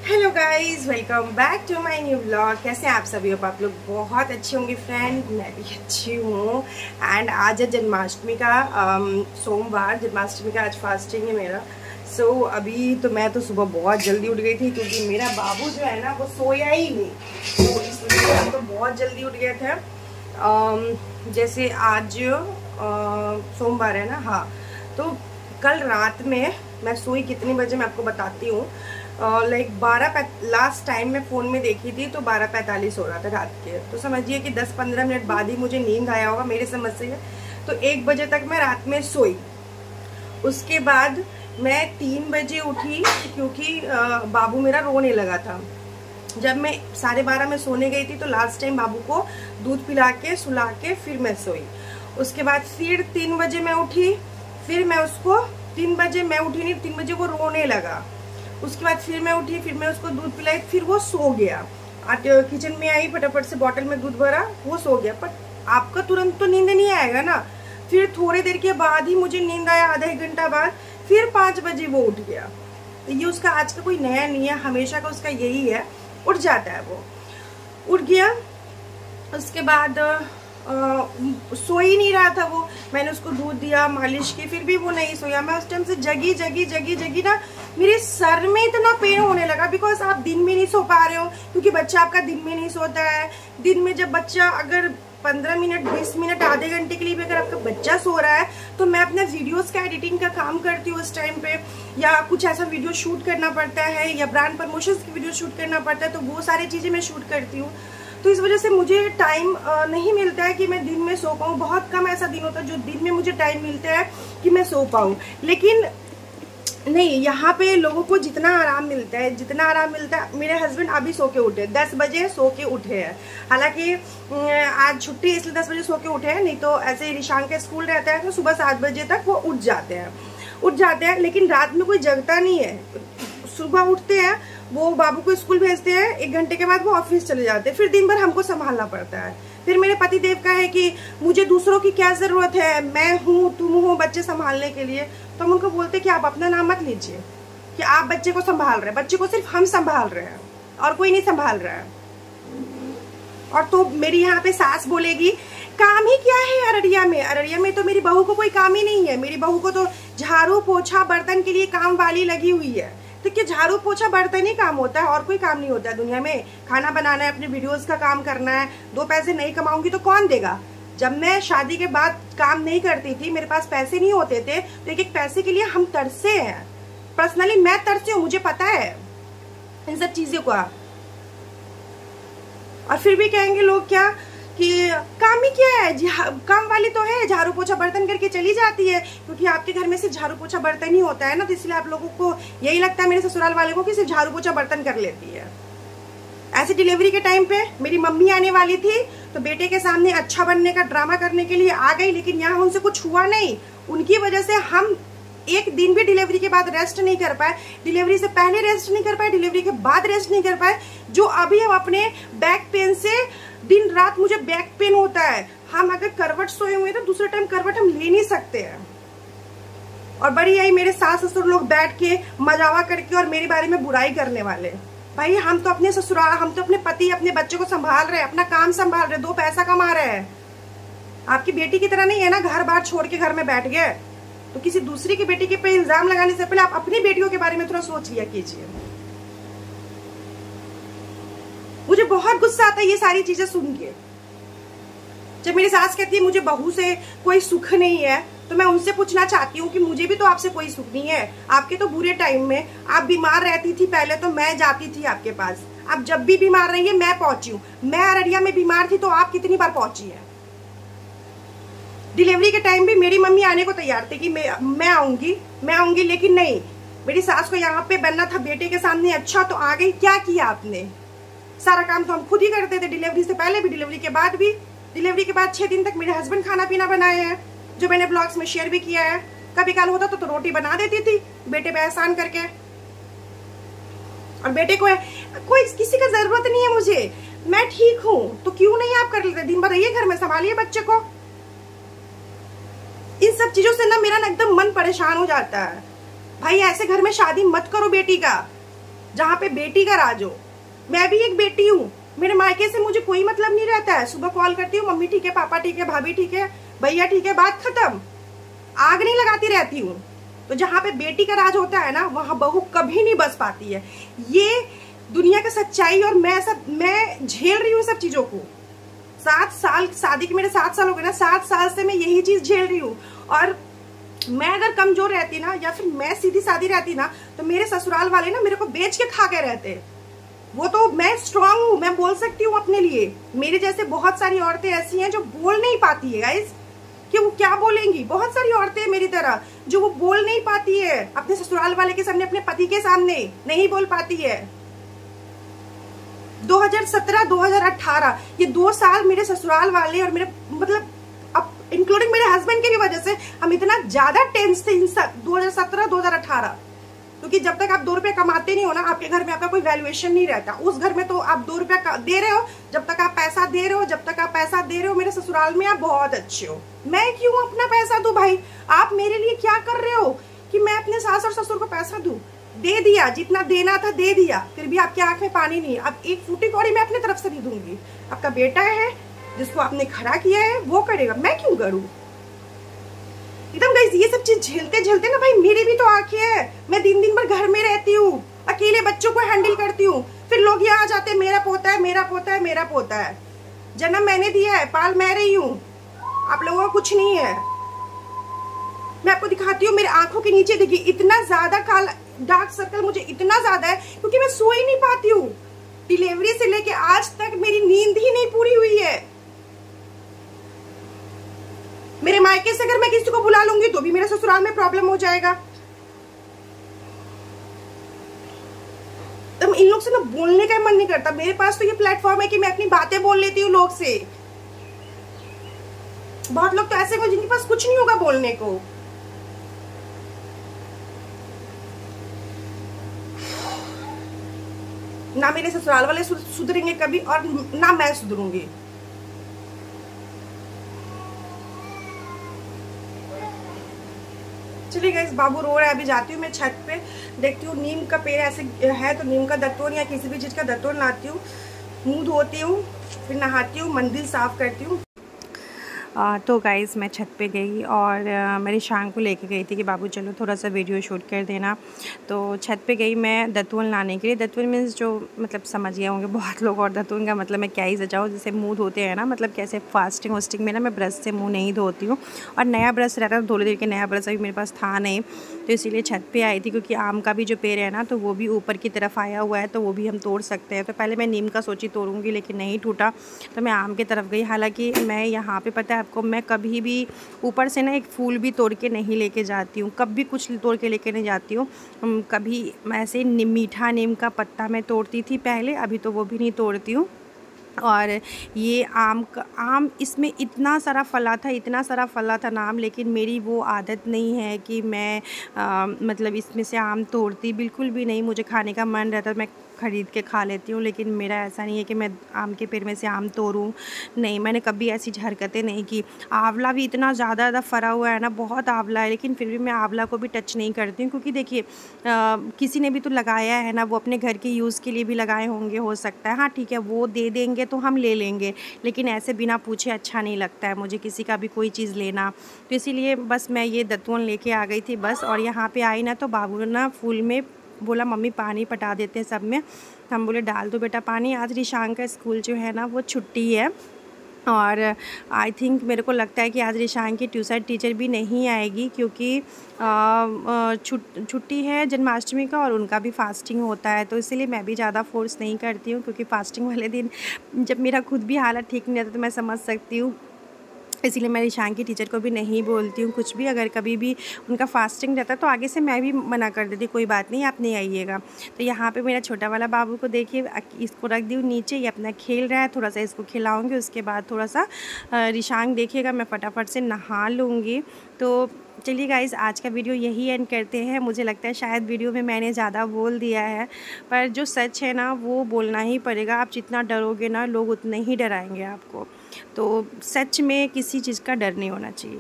Hello guys, welcome back to my new vlog. कैसे हैं आप सभी? आप लोग बहुत अच्छे होंगे फ्रेंड, मैं भी अच्छी हूँ। एंड आज है जन्माष्टमी का सोमवार, जन्माष्टमी का आज फास्टिंग है मेरा। अभी तो मैं तो सुबह बहुत जल्दी उठ गई थी क्योंकि मेरा बाबू जो है ना वो सोया ही नहीं, तो इसलिए हम तो बहुत जल्दी उठ गए थे। जैसे आज सोमवार है ना, हाँ, तो कल रात में मैं सोई कितने बजे मैं आपको बताती हूँ। लाइक 12 लास्ट टाइम मैं फ़ोन में देखी थी तो 12:45 हो रहा था रात के। तो समझिए कि 10-15 मिनट बाद ही मुझे नींद आया होगा मेरे समझ से। तो 1 बजे तक मैं रात में सोई। उसके बाद मैं 3 बजे उठी क्योंकि बाबू मेरा रोने लगा था। जब मैं 12:30 में सोने गई थी तो लास्ट टाइम बाबू को दूध पिला के सुला के फिर मैं सोई। उसके बाद फिर 3 बजे मैं उठी, फिर मैं उसको 3 बजे मैं उठी नहीं, 3 बजे वो रोने लगा। उसके बाद फिर मैं उठी, फिर मैं उसको दूध पिलाई, फिर वो सो गया। किचन में आई, फटाफट से बॉटल में दूध भरा, वो सो गया। पर आपका तुरंत तो नींद नहीं आएगा ना। फिर थोड़ी देर के बाद ही मुझे नींद आया, आधा 1 घंटा बाद। फिर 5 बजे वो उठ गया। तो ये उसका आज का कोई नया नहीं है, हमेशा का उसका यही है, उठ जाता है वो। उठ गया। उसके बाद सो ही नहीं रहा था वो। मैंने उसको दूध दिया, मालिश की, फिर भी वो नहीं सोया। मैं उस टाइम से जगी ना, मेरे सर में इतना पेन होने लगा। बिकॉज आप दिन में नहीं सो पा रहे हो क्योंकि बच्चा आपका दिन में नहीं सोता है। दिन में जब बच्चा अगर 15 मिनट 20 मिनट आधे घंटे के लिए भी अगर आपका बच्चा सो रहा है तो मैं अपने वीडियोस का एडिटिंग का काम करती हूँ उस टाइम पे, या कुछ ऐसा वीडियो शूट करना पड़ता है या ब्रांड प्रमोशंस की वीडियो शूट करना पड़ता है, तो वो सारी चीज़ें मैं शूट करती हूँ। तो इस वजह से मुझे टाइम नहीं मिलता है कि मैं दिन में सो पाऊँ। बहुत कम ऐसा दिन होता है जो दिन में मुझे टाइम मिलता है कि मैं सो पाऊँ। लेकिन नहीं, यहाँ पे लोगों को जितना आराम मिलता है, मेरे हस्बैंड अभी सो के उठे, 10 बजे सो के उठे हैं। हालांकि आज छुट्टी इसलिए 10 बजे सो के उठे हैं, नहीं तो ऐसे ऋषांक का स्कूल रहता है तो सुबह 7 बजे तक वो उठ जाते हैं। लेकिन रात में कोई जगता नहीं है। सुबह उठते हैं, वो बाबू को स्कूल भेजते हैं, 1 घंटे के बाद वो ऑफिस चले जाते हैं। फिर दिन भर हमको संभालना पड़ता है। फिर मेरे पति देव का है कि मुझे दूसरों की क्या जरूरत है, मैं हूँ, तुम हो बच्चे संभालने के लिए। तो हम उनको बोलते कि आप अपना नाम मत लीजिए कि आप बच्चे को संभाल रहे हैं। बच्चे को सिर्फ हम संभाल रहे हैं और कोई नहीं संभाल रहा है। और तो मेरी यहाँ पे सास बोलेगी काम ही क्या है अररिया में तो मेरी बहू को कोई काम ही नहीं है। मेरी बहू को तो झाड़ू पोछा बर्तन के लिए काम वाली लगी हुई है। तो क्या झाड़ू पोछा बर्तन ही काम होता है और कोई काम नहीं होता है दुनिया में? खाना बनाना है, अपने वीडियोस का काम करना है। 2 पैसे नहीं कमाऊंगी तो कौन देगा? जब मैं शादी के बाद काम नहीं करती थी, मेरे पास पैसे नहीं होते थे, तो एक पैसे के लिए हम तरसे हैं। पर्सनली मैं तरसी हूँ, मुझे पता है इन सब चीजों का। और फिर भी कहेंगे लोग क्या कि काम ही क्या है, काम वाली तो है, झाड़ू पोछा बर्तन करके चली जाती है। क्योंकि आपके घर में सिर्फ झाड़ू पोछा बर्तन ही होता है ना, तो इसलिए आप लोगों को यही लगता है, मेरे ससुराल वाले को, कि सिर्फ झाड़ू पोछा बर्तन कर लेती है। ऐसे डिलीवरी के टाइम पे मेरी मम्मी आने वाली थी तो बेटे के सामने अच्छा बनने का ड्रामा करने के लिए आ गई, लेकिन यहाँ उनसे कुछ हुआ नहीं। उनकी वजह से हम 1 दिन भी डिलीवरी के बाद रेस्ट नहीं कर पाए, डिलीवरी से पहले रेस्ट नहीं कर पाए, डिलीवरी के बाद रेस्ट नहीं कर पाए। जो अभी हम अपने बैक पेन से, दिन रात मुझे बैक पेन होता है। हम अगर करवट सोए हुए तो दूसरे टाइम करवट हम ले नहीं सकते हैं। और बड़ी आई मेरे सास ससुर लोग बैठ के मजावा करके और मेरे बारे में बुराई करने वाले। भाई हम तो अपने ससुराल, हम तो अपने पति अपने बच्चे को संभाल रहे हैं, अपना काम संभाल रहे हैं, 2 पैसा कमा रहे हैं। आपकी बेटी की तरह नहीं है ना, घर बार छोड़ के घर में बैठ गए। तो किसी दूसरी की बेटी के पे इल्जाम लगाने से पहले आप अपनी बेटियों के बारे में थोड़ा सोच लिया कीजिए। मुझे बहुत गुस्सा आता है ये सारी चीजें सुन के। जब मेरी सास कहती है मुझे बहू से कोई सुख नहीं है, तो मैं उनसे पूछना चाहती हूँ कि मुझे भी तो आपसे कोई सुख नहीं है। आपके तो बुरे टाइम में आप बीमार रहती थी पहले, तो मैं जाती थी आपके पास। आप जब भी बीमार रही है मैं पहुंची हूँ। मैं अररिया में बीमार थी तो आप कितनी बार पहुंची है? डिलीवरी के टाइम भी मेरी मम्मी आने को तैयार थी कि मैं आऊंगी, लेकिन नहीं, मेरी सास को यहाँ पे बनना था बेटे के सामने अच्छा, तो आ गई। क्या किया आपने? सारा काम तो हम खुद ही करते थे, डिलीवरी से पहले भी, डिलीवरी के बाद भी। डिलीवरी के बाद 6 दिन तक मेरे हस्बैंड खाना पीना बनाए हैं, जो मैंने ब्लॉग्स में शेयर भी किया है। कभी काल होता तो रोटी बना देती थी बेटे पे एहसान करके। और बेटे को कोई किसी का जरूरत नहीं है मुझे, मैं ठीक हूँ, तो क्यों नहीं आप कर लेते? दिन भर रहिए घर में, संभालिए बच्चे को। इन सब चीजों से ना मेरा ना एकदम मन परेशान हो जाता है। भाई ऐसे घर में शादी मत करो बेटी का। जहाँ पे बेटी का राज हो। मैं भी एक बेटी हूँ, मेरे मायके से मुझे कोई मतलब नहीं रहता है। सुबह कॉल करती हूँ, मम्मी ठीक है, पापा ठीक है, भाभी ठीक है, भैया ठीक है, बात खत्म। आग नहीं लगाती रहती हूँ। तो जहाँ पे बेटी का राज होता है ना, वहां बहू कभी नहीं बस पाती है। ये दुनिया का सच्चाई, और मैं झेल रही हूँ सब चीजों को। 7 साल शादी के, मेरे 7 साल हो गए ना, 7 साल से मैं यही चीज झेल रही हूँ। और मैं अगर कमजोर रहती ना, या फिर मैं सीधी सादी रहती ना, तो मेरे ससुराल वाले ना मेरे को बेच के खा के रहते। वो तो मैं स्ट्रांग हूँ, मैं बोल सकती हूँ अपने लिए। मेरे जैसे बहुत सारी औरतें ऐसी हैं जो बोल नहीं पाती है गाइस, कि वो क्या बोलेंगी। बहुत सारी औरतें मेरी तरह जो वो बोल नहीं पाती है अपने ससुराल वाले के सामने, अपने पति के सामने नहीं बोल पाती है। 2017-2018 ये 2 साल मेरे ससुराल वाले और मेरे मतलब इंक्लूडिंग मेरे हस्बैंड की भी वजह से हम इतना ज्यादा टेंस थे 2017-2018। क्योंकि जब तक आप 2 रुपए कमाते नहीं हो ना, आपके घर में आपका कोई वैल्यूएशन नहीं रहता। उस घर में तो आप 2 रुपया दे रहे हो, जब तक आप पैसा दे रहे हो, मेरे ससुराल में आप बहुत अच्छे हो। मैं क्यों अपना पैसा दूं भाई? आप मेरे लिए क्या कर रहे हो कि मैं अपने सास और ससुर को पैसा दूं? दे दिया, जितना देना था दे दिया, फिर भी आपकी आंख में पानी नहीं। अब एक फूटी कौड़ी मैं अपनी तरफ से नहीं दूंगी। आपका बेटा है जिसको आपने खड़ा किया है, वो करेगा, मैं क्यों करूं? एकदम गाइस, ये सब चीज झेलते झेलते ना भाई, मेरी भी तो आंखें हैं। मैं दिन भर घर में रहती हूँ, अकेले बच्चों को हैंडल करती हूँ। फिर लोग यहाँ आ जाते, मेरा पोता है, मेरा पोता है, मेरा पोता है। जन्म मैंने दिया है, पाल मैं रही हूँ, आप लोगों का कुछ नहीं है। मैं आपको दिखाती हूँ, मेरे आंखों के नीचे देखिए इतना ज्यादा काला डार्क सर्कल मुझे इतना ज्यादा है, क्योंकि मैं सो ही नहीं पाती हूँ। डिलीवरी से लेके आज तक मेरी नींद ही नहीं पूरी हुई है। मेरे मायके से अगर मैं किसी को बुला लूंगी तो भी मेरे ससुराल में प्रॉब्लम हो जाएगा। तो इन लोग से ना बोलने का मन नहीं करता। मेरे पास तो ये प्लेटफॉर्म है कि मैं अपनी बातें बोल लेती हूँ लोग से। बहुत लोग तो ऐसे हो जिनके पास कुछ नहीं होगा बोलने को। ना मेरे ससुराल वाले सुधरेंगे कभी, और ना मैं सुधरूंगी। चलिए गाइस, बाबू रो रहा है, अभी जाती हूँ मैं छत पे, देखती हूँ नीम का पेड़ ऐसे है तो नीम का दत्तोन या किसी भी चीज का दत्तोन लाती हूँ, मुंह धोती हूँ, फिर नहाती हूँ, मंदिर साफ करती हूँ। तो गाइज़ मैं छत पे गई और मेरी शान को लेके गई थी कि बाबू चलो थोड़ा सा वीडियो शूट कर देना। तो छत पे गई मैं दत्तून लाने के लिए। दत्तून मीन्स जो मतलब समझ गए होंगे बहुत लोग, और दत्तून का मतलब मैं क्या ही सजाऊँ, जैसे मुंह धोते हैं ना, मतलब कैसे फास्टिंग वास्टिंग में ना मैं ब्रश से मुँह नहीं धोती हूँ, और नया ब्रश रहता है थोड़ी देर के, नया ब्रश अभी मेरे पास था नहीं, तो इसीलिए छत पर आई थी। क्योंकि आम का भी जो पेड़ है ना, तो वो भी ऊपर की तरफ आया हुआ है, तो वो भी हम तोड़ सकते हैं। तो पहले मैं नीम का सोची तोड़ूँगी, लेकिन नहीं टूटा, तो मैं आम की तरफ गई। हालाँकि मैं यहाँ पर पता है आपको, मैं कभी भी ऊपर से ना एक फूल भी तोड़ के नहीं लेके जाती हूँ, कभी कुछ तोड़ के लेके नहीं जाती हूँ। कभी ऐसे मीठा नीम का पत्ता मैं तोड़ती थी पहले, अभी तो वो भी नहीं तोड़ती हूँ। और ये आम इसमें इतना सारा फला था, इतना सारा फला था नाम, लेकिन मेरी वो आदत नहीं है कि मैं मतलब इसमें से आम तोड़ती, बिल्कुल भी नहीं। मुझे खाने का मन रहता है मैं ख़रीद के खा लेती हूँ, लेकिन मेरा ऐसा नहीं है कि मैं आम के पेड़ में से आम तोड़ूँ, नहीं, मैंने कभी ऐसी हरकतें नहीं की। आंवला भी इतना ज़्यादा फरा हुआ है ना, बहुत आंवला है, लेकिन फिर भी मैं आंवला को भी टच नहीं करती हूँ, क्योंकि देखिए किसी ने भी तो लगाया है ना, वो अपने घर के यूज़ के लिए भी लगाए होंगे, हो सकता है। हाँ ठीक है, वो दे देंगे तो हम ले लेंगे, लेकिन ऐसे बिना पूछे अच्छा नहीं लगता है मुझे किसी का भी कोई चीज़ लेना। तो इसीलिए बस मैं ये दत्तून लेके आ गई थी बस। और यहाँ पे आई ना, तो बाबू ना फूल में बोला मम्मी पानी पटा देते हैं सब में। हम बोले डाल दो बेटा पानी। आज रिशांग का स्कूल जो है ना वो छुट्टी है, और आई थिंक मेरे को लगता है कि आज रिशांग की ट्यूशन टीचर भी नहीं आएगी, क्योंकि छुट्टी है जन्माष्टमी का और उनका भी फास्टिंग होता है। तो इसीलिए मैं भी ज़्यादा फोर्स नहीं करती हूँ, क्योंकि फास्टिंग वाले दिन जब मेरा खुद भी हालत ठीक नहीं रहता तो मैं समझ सकती हूँ, इसलिए मैं रिशांग की टीचर को भी नहीं बोलती हूँ कुछ भी। अगर कभी भी उनका फास्टिंग रहता है तो आगे से मैं भी मना कर देती, कोई बात नहीं आप नहीं आइएगा। तो यहाँ पे मेरा छोटा वाला बाबू को देखिए, इसको रख दी नीचे, ये अपना खेल रहा है, थोड़ा सा इसको खिलाऊंगी, उसके बाद थोड़ा सा रिशांग देखिएगा, मैं फटाफट से नहा लूँगी। तो चलिए गाइस, आज का वीडियो यही एंड करते हैं। मुझे लगता है शायद वीडियो में मैंने ज़्यादा बोल दिया है, पर जो सच है ना वो बोलना ही पड़ेगा। आप जितना डरोगे ना, लोग उतने ही डराएंगे आपको। तो सच में किसी चीज़ का डर नहीं होना चाहिए।